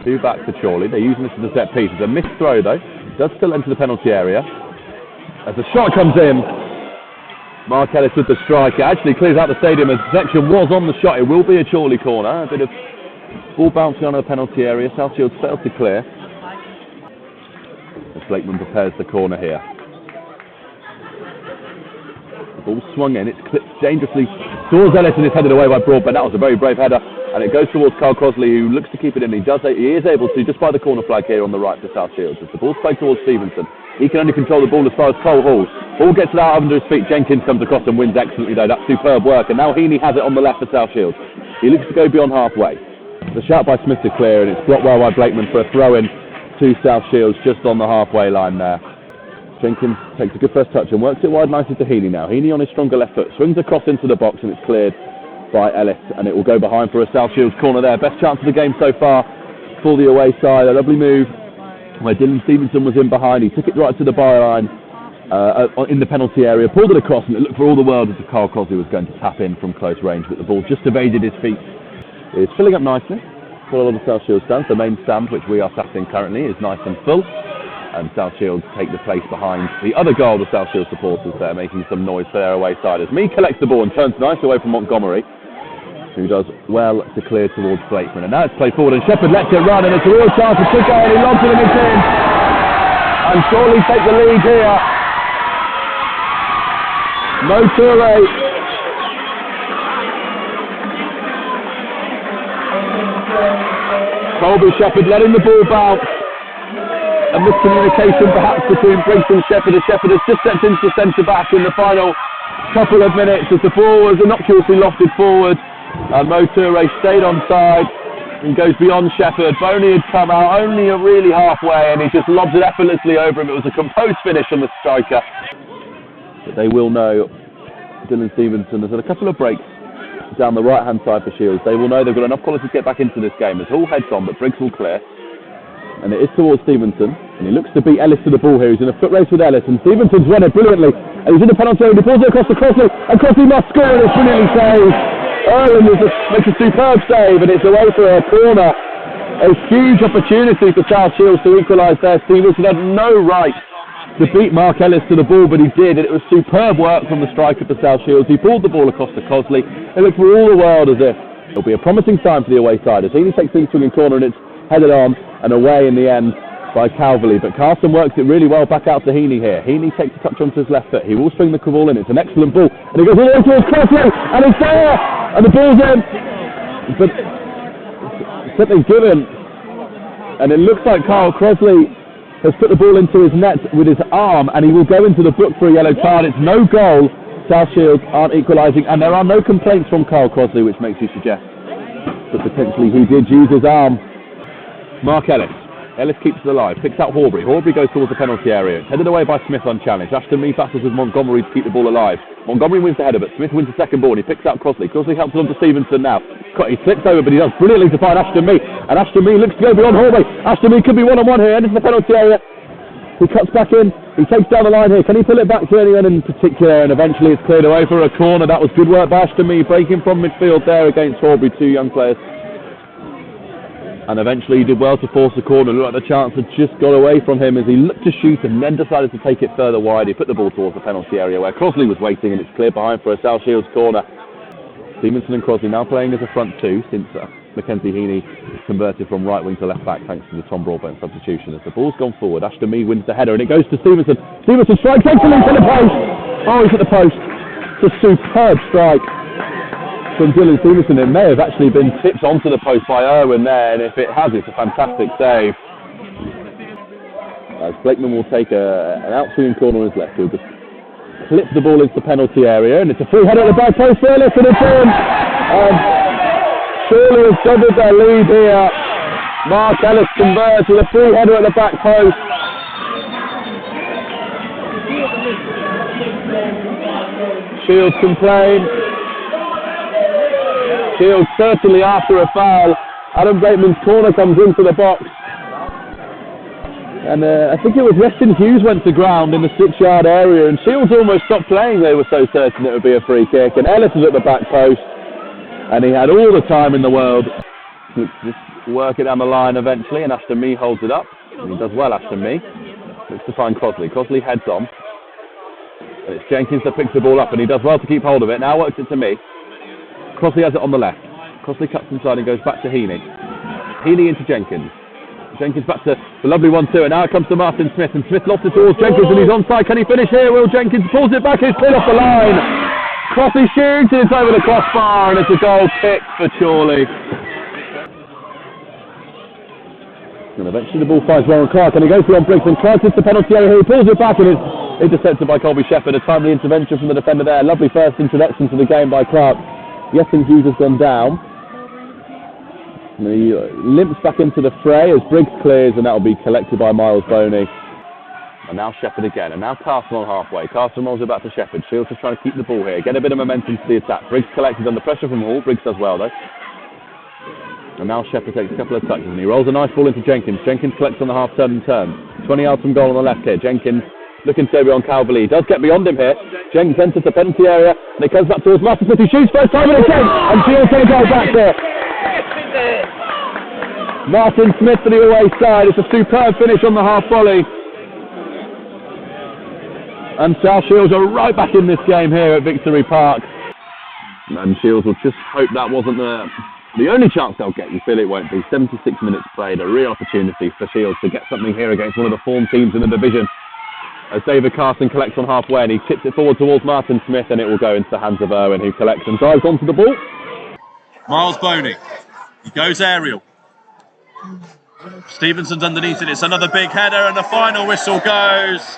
Two back to Chorley. They're using this as a set piece. It's a missed throw though. Does still enter the penalty area. As the shot comes in, Mark Ellis with the strike. It actually clears out the stadium as Section was on the shot. It will be a Chorley corner. A bit of ball bouncing on the penalty area. South Shields failed to clear. As Blakeman prepares the corner here. The ball swung in. It's clipped dangerously towards Ellis and it's headed away by Broadbent. That was a very brave header. And it goes towards Carl Crossley, who looks to keep it in. He is able to, just by the corner flag here on the right for South Shields. As the ball's played towards Stevenson, he can only control the ball as far as Cole Hall. Ball gets it out under his feet. Jenkins comes across and wins excellently though. That's superb work. And now Heaney has it on the left for South Shields. He looks to go beyond halfway. The shout by Smith to clear, and it's blocked well by Blakeman for a throw-in to South Shields just on the halfway line there. Jenkins takes a good first touch and works it wide nicely to Heaney now. Heaney on his stronger left foot swings across into the box and it's cleared by Ellis, and it will go behind for a South Shields corner there. Best chance of the game so far for the away side. A lovely move where Dylan Stevenson was in behind. He took it right to the byline in the penalty area, pulled it across, and it looked for all the world as if Carl Crossley was going to tap in from close range, but the ball just evaded his feet. It's filling up nicely for a lot of South Shields stands. The main stand, which we are sat in currently, is nice and full, and South Shields take the place behind the other goal of South Shields supporters there, making some noise for their away side as Mee collects the ball and turns nice away from Montgomery, who does well to clear towards Blakeman. And now it's played forward and Shepherd lets it run, and it's a real chance for Chico, and he lobs it and it's in. And Chorley take the lead here. Moture. Colby Shepherd letting the ball bounce. A miscommunication perhaps between Briggs and Shepherd, as Shepherd has just stepped into the centre back in the final couple of minutes as the ball was innocuously lofted forward. And Moture stayed on side and goes beyond Shepherd. Boney had come out only really halfway and he just lobs it effortlessly over him. It was a composed finish from the striker. But they will know Dylan Stevenson has had a couple of breaks down the right hand side for Shields. They will know they've got enough quality to get back into this game. As Hall heads on, but Briggs will clear. And it is towards Stevenson. And he looks to beat Ellis to the ball here. He's in a foot race with Ellis. And Stevenson's run it brilliantly. And he's in the penalty area. He pulls it across to Crossley. And Crossley must score, and it's brilliantly saved. Erwin makes a superb save, and it's away for a corner. A huge opportunity for South Shields to equalise there. Stevenson had no right to beat Mark Ellis to the ball, but he did, and it was superb work from the striker for South Shields. He pulled the ball across to Crossley. It looked for all the world as if it'll be a promising sign for the away side as Heaney takes the swinging corner, and it's headed on and away in the end by Calverley. But Carson works it really well back out to Heaney here. Heaney takes a touch onto his left foot. He will swing the ball in. It's an excellent ball, and he goes all the way towards Crossley, and it's there, and the ball's in. But something given, and it looks like Carl Crossley has put the ball into his net with his arm, and he will go into the book for a yellow card. It's no goal. South Shields aren't equalising, and there are no complaints from Carl Crossley, which makes you suggest that potentially he did use his arm. Mark Ellis. Ellis keeps it alive, picks out Horbury. Horbury goes towards the penalty area. It's headed away by Smith unchallenged. Ashton Mee battles with Montgomery to keep the ball alive. Montgomery wins the header, but Smith wins the second ball and he picks out Crossley. Crossley helps it on to Stevenson now. He slips over, but he does brilliantly to find Ashton Mee. And Ashton Mee looks to go beyond Horbury. Ashton Mee could be one-on-one here, enters the penalty area. He cuts back in. He takes down the line here. Can he pull it back to anyone in particular? And eventually it's cleared away for a corner. That was good work by Ashton Mee, breaking from midfield there against Horbury, two young players. And eventually he did well to force the corner. Looked like the chance had just got away from him as he looked to shoot and then decided to take it further wide. He put the ball towards the penalty area where Crossley was waiting, and it's clear behind for a South Shields corner. Stevenson and Crossley now playing as a front two since Mackenzie Heaney converted from right wing to left back thanks to the Tom Broadbent substitution. As the ball's gone forward, Ashton Mee wins the header and it goes to Stevenson. Stevenson strikes excellent to the post. Oh, he's at the post. It's a superb strike from Dylan Stevenson. It may have actually been tipped onto the post by Erwin there, and if it has, it's a fantastic save. As Blakeman will take an outswinging corner on his left, he'll just clip the ball into the penalty area, and it's a free header at the back post for Ellis, and it's in. Chorley has doubled their lead here. Mark Ellis converts with a free header at the back post. Shields complain. Shields certainly after a foul. Adam Blakeman's corner comes into the box. And I think it was Weston Hughes went to ground in the 6-yard area, and Shields almost stopped playing. They were so certain it would be a free kick. And Ellis was at the back post, and he had all the time in the world. It's work it down the line eventually, and Ashton Mee holds it up. And he does well, Ashton Mee. Looks to find Chorley. Chorley heads on. And it's Jenkins that picks the ball up, and he does well to keep hold of it. Now works it to Mee. Chorley has it on the left. Chorley cuts inside and goes back to Heaney. Heaney into Jenkins. Jenkins back to the lovely 1-2, and now it comes to Martin Smith, and Smith lofts it towards Jenkins, and he's onside. Can he finish here? Will Jenkins pulls it back? It's cleared off the line. Chorley shoots, and it's over the crossbar, and it's a goal kick for Chorley. And eventually the ball finds Warren Clark, and he goes beyond Briggs, and Clark hits the penalty area here. He pulls it back, and it's intercepted by Colby Shepherd. A timely intervention from the defender there. Lovely first introduction to the game by Clark. Yesson Hughes has gone down. And he limps back into the fray as Briggs clears, and that will be collected by Miles Boney. And now Shepherd again, and now Carson on halfway. Carson rolls it back to Shepherd. Shields just trying to keep the ball here, get a bit of momentum to the attack. Briggs collected under pressure from Hall. Briggs does well though. And now Shepherd takes a couple of touches, and he rolls a nice ball into Jenkins. Jenkins collects on the half turn and turns. 20 yards from goal on the left here. Jenkins looking to go beyond Calverley. He does get beyond him here. Jenkins enters the penalty area, and it comes back towards Martin Smith. He shoots first time and again, and Shields going to go back there. Martin Smith for the away side. It's a superb finish on the half volley. And South Shields are right back in this game here at Victory Park. And Shields will just hope that wasn't the only chance they'll get. You feel it won't be. 76 minutes played, a real opportunity for Shields to get something here against one of the form teams in the division. As David Carson collects on halfway, and he tips it forward towards Martin Smith, and it will go into the hands of Irwin, who collects and drives onto the ball. Miles Boney. He goes aerial. Stevenson's underneath it. It's another big header, and the final whistle goes.